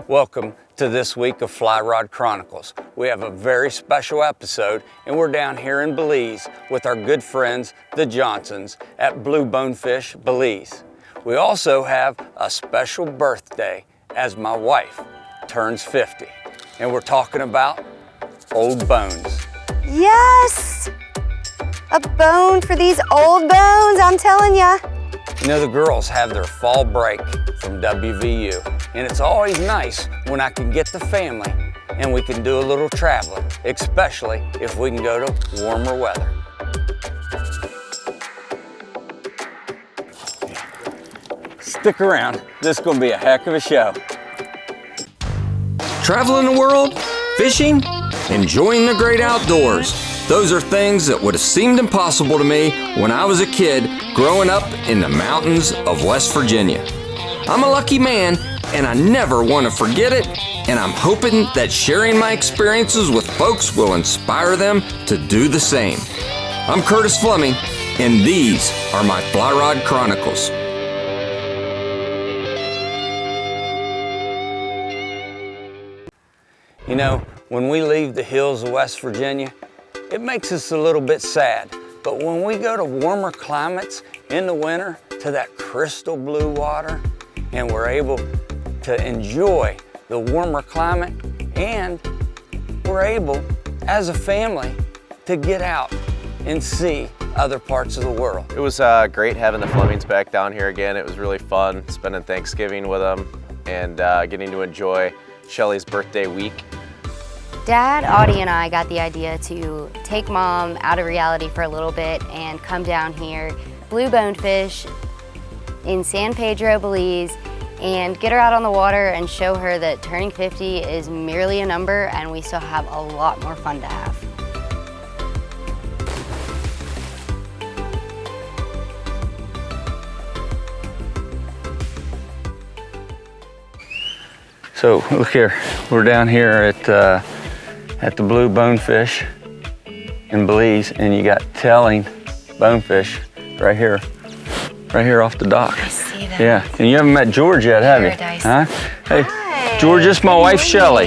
Welcome to this week of Fly Rod Chronicles. We have a very special episode and we're down here in Belize with our good friends, the Johnsons at Blue Bonefish, Belize. We also have a special birthday as my wife turns 50 and we're talking about old bones. Yes! A bone for these old bones, I'm telling ya. You know, the girls have their fall break from WVU, and it's always nice when I can get the family and we can do a little traveling, especially if we can go to warmer weather. Stick around, this is gonna be a heck of a show. Traveling the world, fishing, enjoying the great outdoors. Those are things that would have seemed impossible to me when I was a kid growing up in the mountains of West Virginia. I'm a lucky man and I never want to forget it, and I'm hoping that sharing my experiences with folks will inspire them to do the same. I'm Curtis Fleming and these are my Fly Rod Chronicles. You know, when we leave the hills of West Virginia, it makes us a little bit sad, but when we go to warmer climates in the winter to that crystal blue water and we're able to enjoy the warmer climate and we're able as a family to get out and see other parts of the world. It was great having the Flemings back down here again. It was really fun spending Thanksgiving with them and getting to enjoy Shelly's birthday week. Dad, Audie, and I got the idea to take Mom out of reality for a little bit and come down here, Blue Bonefish in San Pedro, Belize, and get her out on the water and show her that turning 50 is merely a number and we still have a lot more fun to have. So look here, we're down here at the Blue Bonefish in Belize, and you got Telling Bonefish right here off the dock. I see that. Yeah, and you haven't met George yet, have you? Paradise. Huh? Hey, Hi. George, this is my wife, Shelly.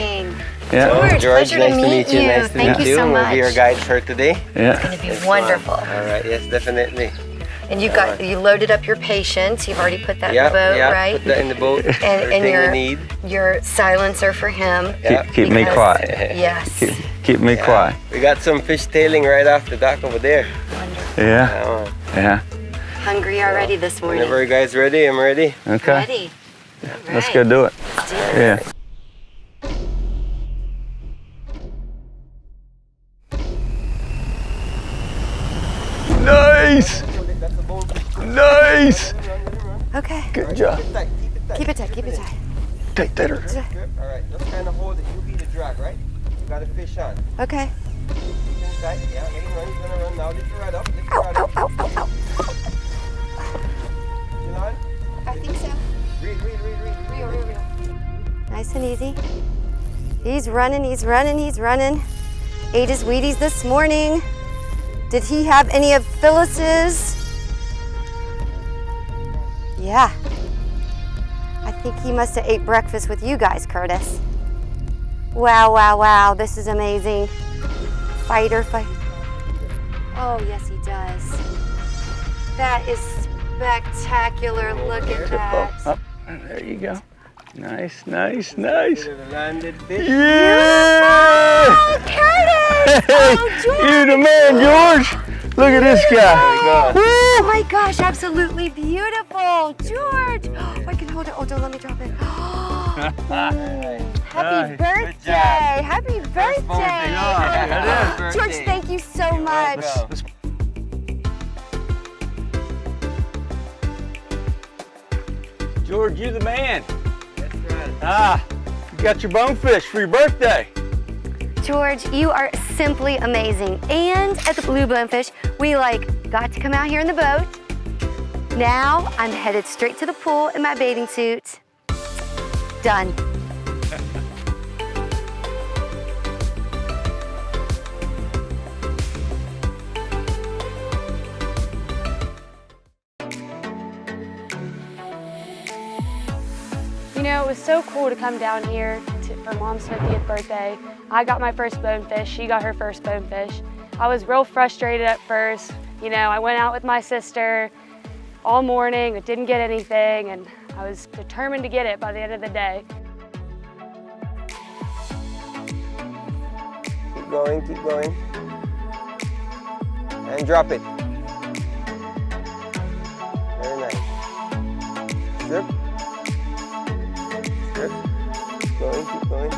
Yeah. George, pleasure nice to meet you. Nice to meet you so We'll much. be your guide for today. Yeah. It's gonna be wonderful. All right, yes, definitely. And you loaded up your patience. You've already put that in the boat, right? Put that in the boat. And Everything we need. your silencer for him. Keep me quiet. Yes. Keep me quiet. We got some fish tailing right off the dock over there. Wonderful. Yeah. Yeah. Hungry already this morning. Whenever you guys ready, I'm ready. Okay. Ready. Let's go do it. Let's do it. Yeah. Nice! Nice! Okay. Good job. Keep it tight. Keep it tight. Take that. All right, just kind of hold it. You be the drag, right? You got a fish on. Okay. Tight. Yeah, let him run. He's gonna run now. Lift your rod up. Lift your Ow, rod ow, up. ow, ow, ow. Still on? I think so. Reel. Nice and easy. He's running. Ate his Wheaties this morning. Did he have any of Phyllis's? Yeah. I think he must have ate breakfast with you guys, Curtis. Wow. This is amazing. Fighter. Oh, yes, he does. That is spectacular. Look at that. Oh, there you go. Nice. Landed fish. Yeah! Curtis! Hey, Oh, George! you the man, George. Look at this guy. Oh my gosh, absolutely beautiful. George! Oh, I can hold it. Oh, don't let me drop it. Happy birthday! Happy birthday! Yeah. George, thank you so much. George, you the man. That's right. You got your bonefish for your birthday. George, you are simply amazing. And at the Blue Bonefish, we got to come out here in the boat. Now I'm headed straight to the pool in my bathing suit. Done. it was so cool to come down here for Mom's 50th birthday. I got my first bonefish, she got her first bonefish. I was real frustrated at first. You know, I went out with my sister all morning, but didn't get anything, and I was determined to get it by the end of the day. Keep going. And drop it. Very nice. Strip. Keep going.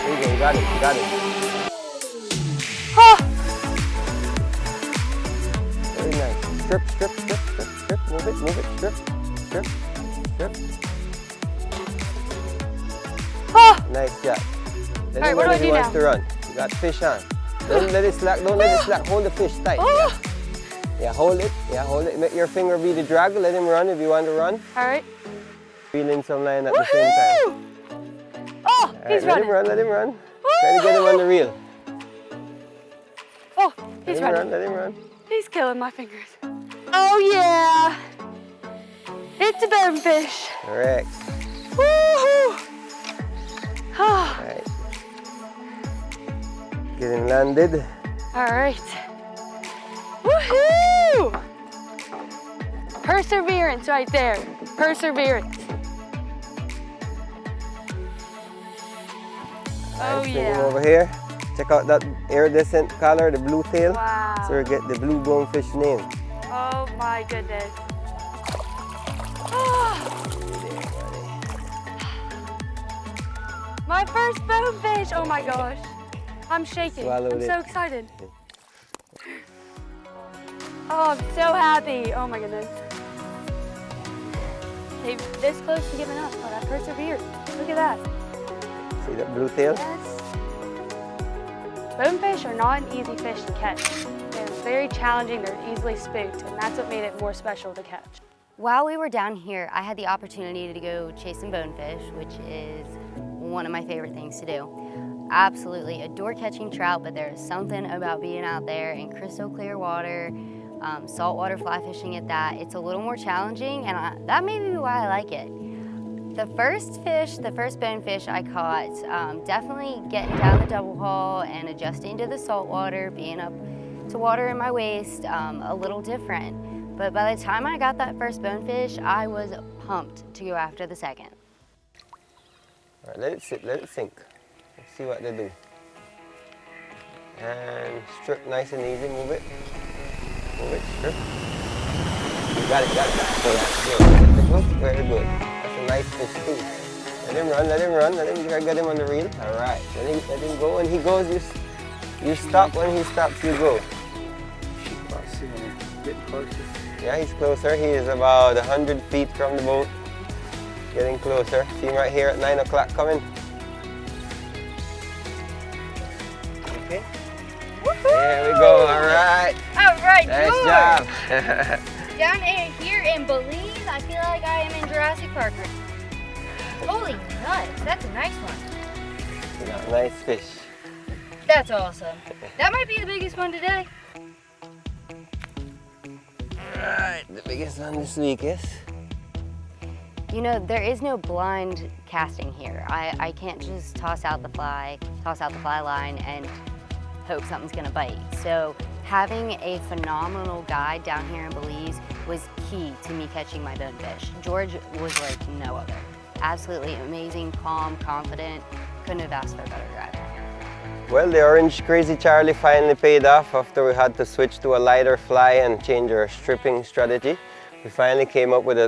There you go, you got it. Oh! Very nice. Strip. Move it. Strip. Oh! Nice job. All right, what do I do now? To run. You got fish on. Don't let it slack. Hold the fish tight. Oh! Yeah, hold it. Make your finger be the drag. Let him run if you want to run. All right. Feeling some line at the same time. Oh, he's running. Let him run. Try to get him on the reel. Oh, he's running. Let him run. He's killing my fingers. Oh yeah! It's a bonefish. Correct. Woohoo! Oh. Right. Get him landed. All right. Woohoo! Perseverance right there. Perseverance. Oh Bring him yeah. over here. Check out that iridescent color, the blue tail. Wow. So we get the blue bonefish name. Oh my goodness. Oh. My first bonefish. Oh my gosh. I'm shaking. Swallowed I'm it. so excited. Oh, I'm so happy. Oh my goodness. They this close to giving up, but I persevered. Look at that. See that blue tail? Yes. Bonefish are not an easy fish to catch. They're very challenging, they're easily spooked, and that's what made it more special to catch. While we were down here, I had the opportunity to go chase some bonefish, which is one of my favorite things to do. Absolutely adore catching trout, but there's something about being out there in crystal clear water, saltwater fly fishing at that. It's a little more challenging, and that may be why I like it. The first bonefish I caught, definitely getting down the double haul and adjusting to the salt water, being up to water in my waist, a little different. But by the time I got that first bonefish, I was pumped to go after the second. All right, let it sit, let it sink. Let's see what they do. And strip nice and easy, move it, strip. You got it. Good. Very good. That's a nice fish too. Let him run, let him get him on the reel. All right, let him go. When he goes, you stop. When he stops, you go. Getting closer. Yeah, he's closer. He is about 100 feet from the boat. Getting closer. See him right here at 9 o'clock coming. Okay. There we go. All right. All right, Nice George. job. Down here in Belize, I feel like I am in Jurassic Park. Holy nuts, that's a nice one. Yeah, nice fish. That's awesome. That might be the biggest one today. All right, the biggest one this week is. You know, there is no blind casting here. I can't just toss out the fly line and hope something's gonna bite. So having a phenomenal guide down here in Belize was key to me catching my bonefish. George was like no other. Absolutely amazing, calm, confident. Couldn't have asked for a better guide. Well, the Orange Crazy Charlie finally paid off after we had to switch to a lighter fly and change our stripping strategy. We finally came up with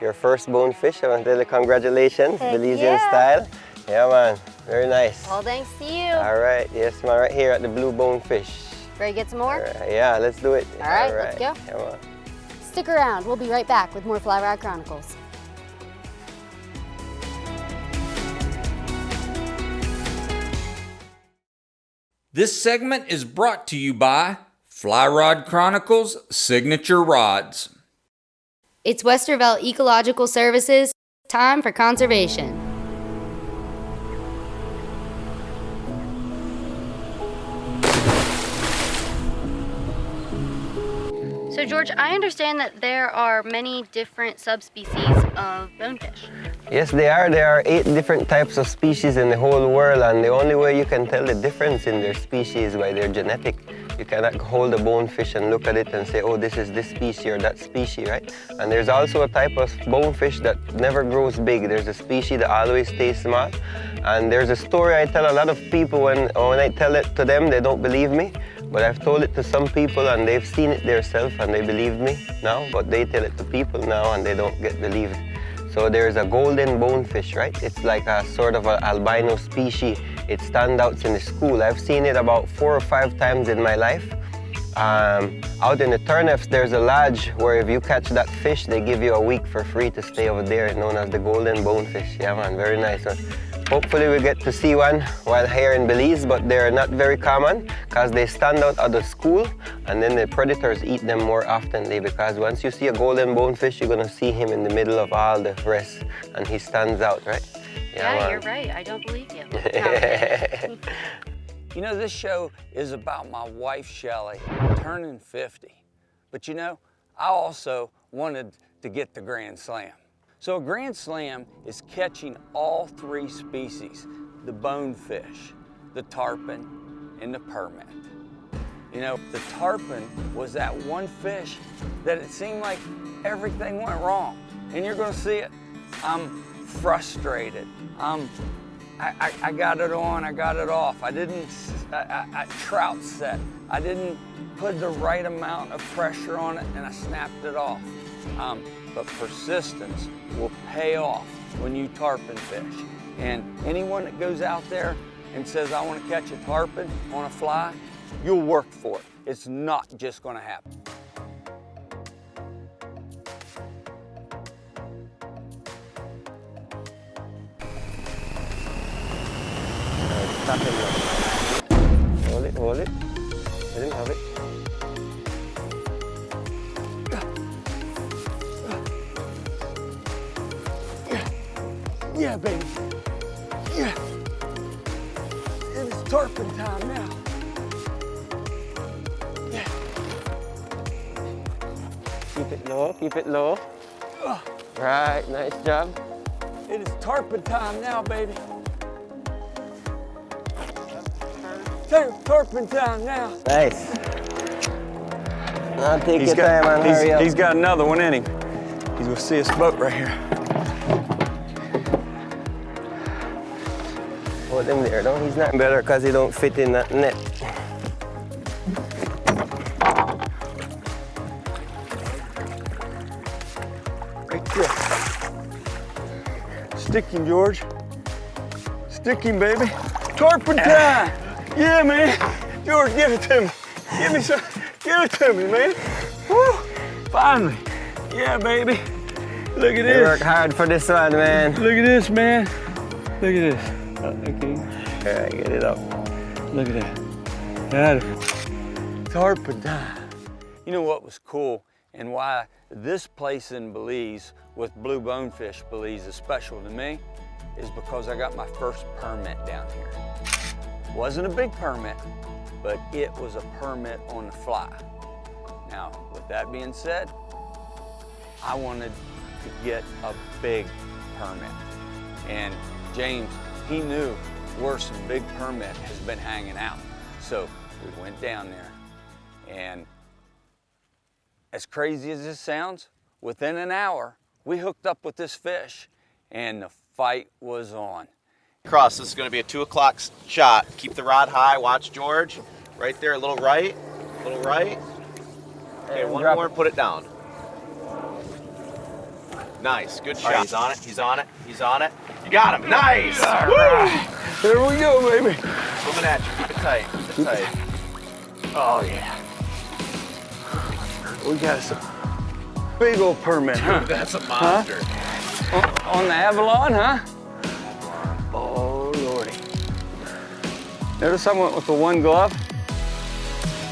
your first bonefish. I want to tell you congratulations, Heck Belizean yeah. style. Yeah, man, very nice. All thanks to you. All right, yes, man, right here at the Blue Bonefish. Ready to get some more? All right, yeah, let's do it. All right, let's go. Come on. Stick around. We'll be right back with more Fly Rod Chronicles. This segment is brought to you by Fly Rod Chronicles Signature Rods. It's Westervelt Ecological Services. Time for conservation. So George, I understand that there are many different subspecies of bonefish. Yes, there are. There are 8 different types of species in the whole world, and the only way you can tell the difference in their species is by their genetic. You cannot hold a bonefish and look at it and say, oh, this is this species or that species, right? And there's also a type of bonefish that never grows big. There's a species that always stays small. And there's a story I tell a lot of people when I tell it to them, they don't believe me. But I've told it to some people and they've seen it themselves and they believe me now, but they tell it to people now and they don't get believed. So there's a golden bonefish, right? It's like a sort of an albino species. It stands out in the school. I've seen it about 4 or 5 times in my life. Out in the turnips, there's a lodge where if you catch that fish, they give you a week for free to stay over there, known as the golden bonefish. Yeah, man, very nice one. Hopefully we get to see one while here in Belize, but they're not very common because they stand out of the school and then the predators eat them more oftenly, because once you see a golden bonefish, you're gonna see him in the middle of all the rest and he stands out, right? Yeah, you're right. I don't believe you. You know, this show is about my wife, Shelly, turning 50. But you know, I also wanted to get the Grand Slam. So a Grand Slam is catching all 3 species, the bonefish, the tarpon, and the permit. You know, the tarpon was that one fish that it seemed like everything went wrong. And you're gonna see it. I'm frustrated. I got it on, I got it off. I trout set. I didn't put the right amount of pressure on it and I snapped it off. But persistence will pay off when you tarpon fish. And anyone that goes out there and says, I want to catch a tarpon on a fly, you'll work for it. It's not just going to happen. Hold it, hold it. I didn't have it. Yeah, baby. Yeah. It is tarpon time now. Yeah. Keep it low, keep it low. Right, nice job. It is tarpon time now, baby. Tarpon time now. Nice. Now take your time and hurry up. He's got another one in him. He's gonna see us boat right here. Hold him there, no? He's not better because he don't fit in that net. Right there. Stick him, George. Stick him, baby. Tarpon time! Yeah, man. George, give it to me. Give me some. Give it to me, man. Woo! Finally. Yeah, baby. Look at this. You work hard for this one, man. Look at this, man. Look at this. Okay. All right, get it up. Look at that. Got it. Tarpon time. You know what was cool and why this place in Belize with Blue Bonefish Belize is special to me is because I got my first permit down here. Wasn't a big permit, but it was a permit on the fly. Now, with that being said, I wanted to get a big permit. And James, he knew where some big permit has been hanging out. So we went down there, and as crazy as this sounds, within an hour, we hooked up with this fish, and the fight was on. Cross, this is going to be a 2 o'clock shot. Keep the rod high, watch George. Right there, a little right, a little right. Okay, one more, put it down. Nice, good shot. Right, he's on it, he's on it, he's on it. You got him, nice! All right. There we go, baby. Moving at you, keep it tight, keep it tight. Oh, yeah. We got some big old permit, huh? Dude, that's a monster. Huh? On the Avalon, huh? Oh, Lordy. Notice I went with the one glove?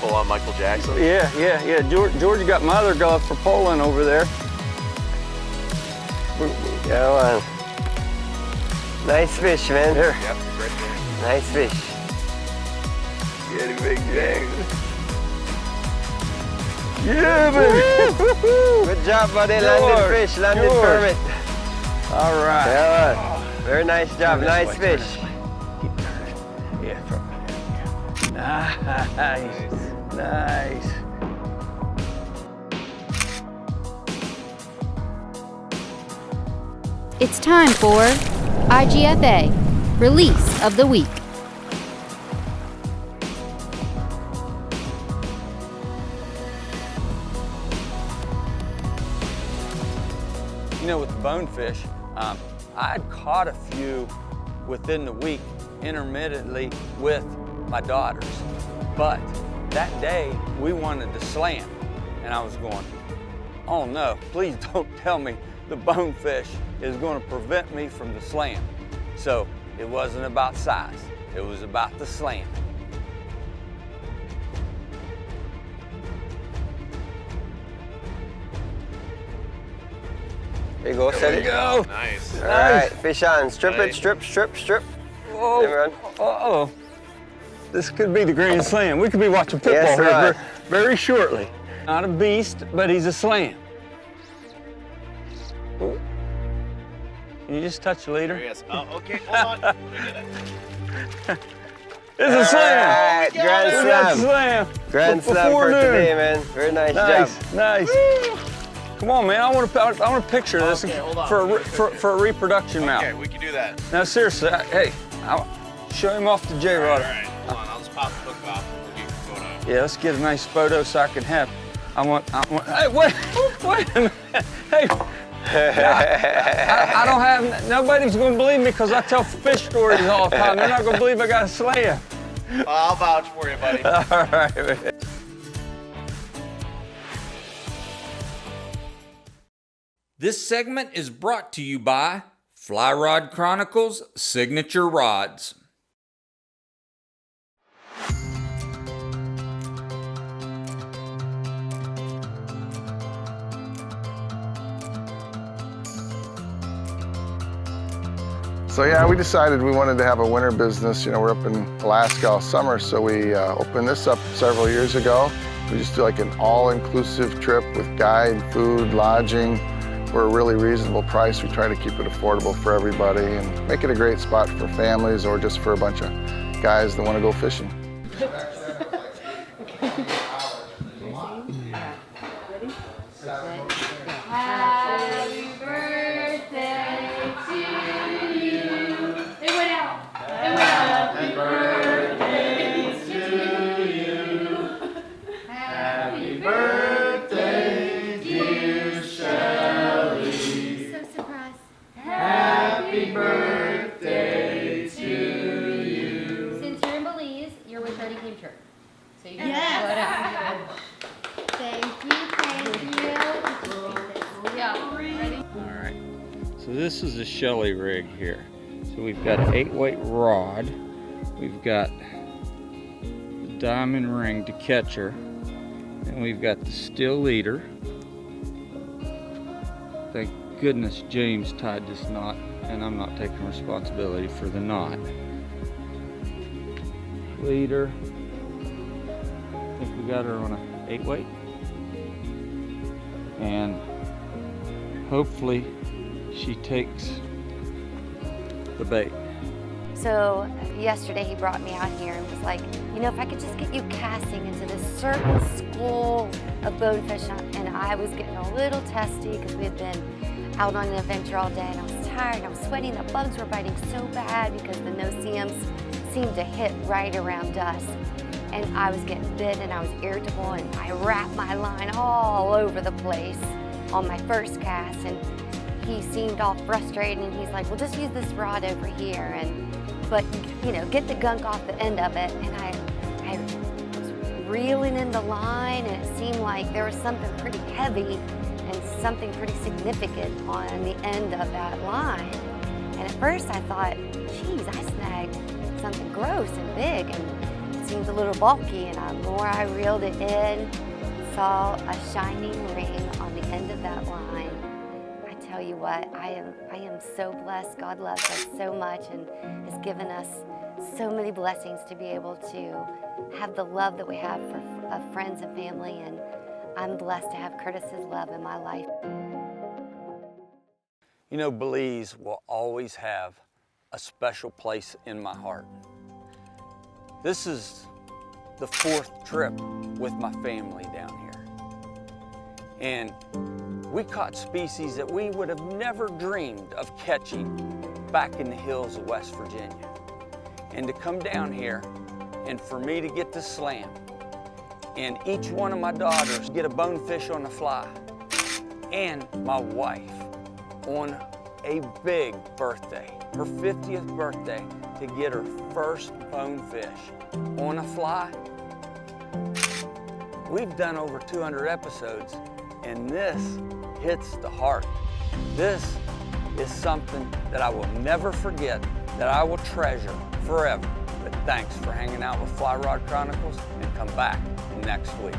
Full on Michael Jackson? Yeah. George got my other glove for pulling over there. Go on. Nice fish, man. Here. Yep, right there. Nice fish. Get him, big James. Yeah, baby. Good job, buddy. Landed fish, landed permit. All right. Yeah, very nice job. Nice fish. Keep turning. Yeah, throw it. Nice. Nice. It's time for IGFA, Release of the Week. You know, with the bonefish, I'd caught a few within the week intermittently with my daughters. But that day we wanted to slam, and I was going, oh no, please don't tell me the bonefish is going to prevent me from the slam. So it wasn't about size, it was about the slam. There you go, set it. Go. Nice. All right, fish on. Strip Nice. it, strip, strip, strip. Whoa. Then run. Uh-oh. This could be the Grand Slam. We could be watching football Yes, here right. very shortly. Not a beast, but he's a slam. Ooh. Can you just touch the leader? There he is. Oh, okay, hold on. It's a slam. All right, grand We got slam. slam. Grand slam Before for noon. today, man. Very nice job. Nice. Come on, man. I want to picture this Okay, hold on. for a reproduction mount. Okay, we can do that. Now, seriously, hey, I'll show him off the All J-Rod. right, hold on. I'll just pop the hook off. We'll get your photo. Yeah, let's get a nice photo so I can have. I want. Hey, wait a minute. Hey, I don't have. Nobody's going to believe me because I tell fish stories all the time. They're not going to believe I got a slam. I'll vouch for you, buddy. All right, man. This segment is brought to you by Fly Rod Chronicles Signature Rods. So yeah, we decided we wanted to have a winter business. You know, we're up in Alaska all summer, so we opened this up several years ago. We just do like an all-inclusive trip with guide, food, lodging, for a really reasonable price. We try to keep it affordable for everybody and make it a great spot for families or just for a bunch of guys that want to go fishing. Happy birthday to you. It went out. Happy birthday to you. Happy birthday, dear Shelly. So surprised. Happy birthday to you. Since you're in Belize, you're with 30 Came Church. So you can Yes. blow it out. Thank you, thank you. Yeah, ready? All right. So this is a Shelly rig here. So we've got an 8-weight rod. We've got the diamond ring to catch her. And we've got the steel leader. Thank goodness James tied this knot, and I'm not taking responsibility for the knot. Leader. I think we got her on a 8-weight. And hopefully she takes the bait. So yesterday he brought me out here and was like, you know, if I could just get you casting into this certain school of bonefish, and I was getting a little testy because we had been out on an adventure all day and I was tired and I was sweating. The bugs were biting so bad because the no-see-ums seemed to hit right around dusk. And I was getting bit and I was irritable and I wrapped my line all over the place on my first cast, and he seemed all frustrated and he's like, well, just use this rod over here, but you know, get the gunk off the end of it. And I was reeling in the line and it seemed like there was something pretty heavy and something pretty significant on the end of that line. And at first I thought, geez, I snagged something gross and big and it seemed a little bulky, and the more I reeled it in, saw a shining ring on the end of that line. I tell you what, I am so blessed. God loves us so much and has given us so many blessings to be able to have the love that we have for friends and family. And I'm blessed to have Curtis's love in my life. You know, Belize will always have a special place in my heart. This is the 4th trip with my family down here. And we caught species that we would have never dreamed of catching back in the hills of West Virginia. And to come down here and for me to get to slam, and each one of my daughters get a bonefish on the fly, and my wife on a big birthday, her 50th birthday, to get her first bonefish on a fly. We've done over 200 episodes, and this hits the heart. This is something that I will never forget, that I will treasure forever. But thanks for hanging out with Fly Rod Chronicles, and come back next week.